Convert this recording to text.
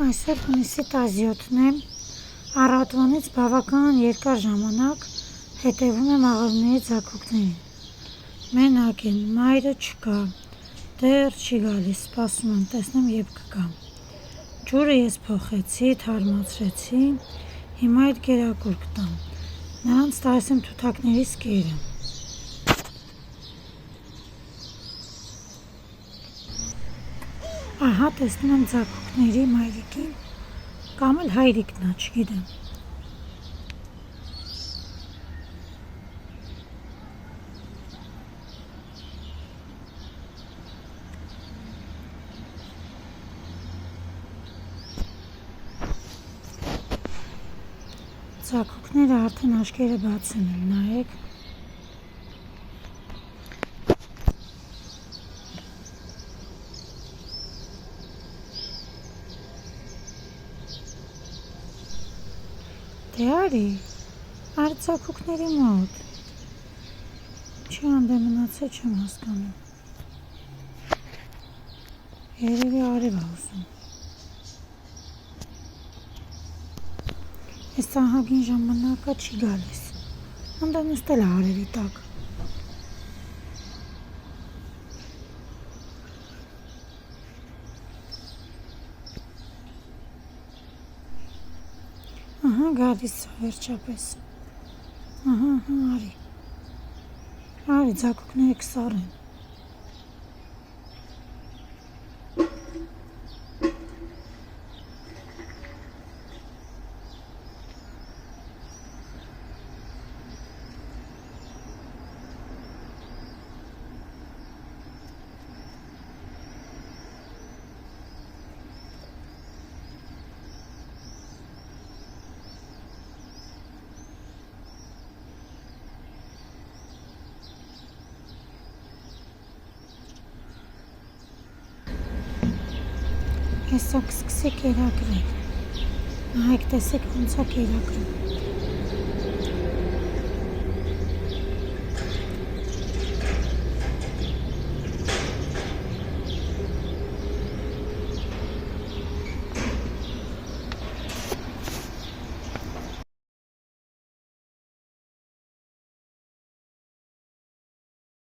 Այսօր հունիսի 17-ն է, առավոտվանից բավական երկար ժամանակ հետևում եմ աղավների ձագուկներին։ Մենակ են, մայրը չկա, դեռ չի գալիս, սպասում եմ, տեսնեմ երբ կգա։ Ջուրը ես փոխեցի, թարմացրեցի, հիմա այդ կերակուր կտամ, նրանց տալիս եմ թութակներիս կերը։ Ահա տեսնում եմ ձագուկների մայրիկին, կամ էլ հայրիկն է, չգիտեմ։ Ձագուկները արդեն աչքերը բացել են, նայեք։ Դե արի, արի ձագուկների մոտ։ Ինչի հանդեպ մնացել չեմ հասկանում։ Երևի արև ա ուզում։ Այս ահագին ժամանակը չի գալիս, հանդը նստել է արևի տակ։ Ահա գալիս է վերջապես, ահա արի ձագուկները կսառեն։ Հեսա կսկսի կերակրել, նայեք տեսեք ոնց է կերակրում։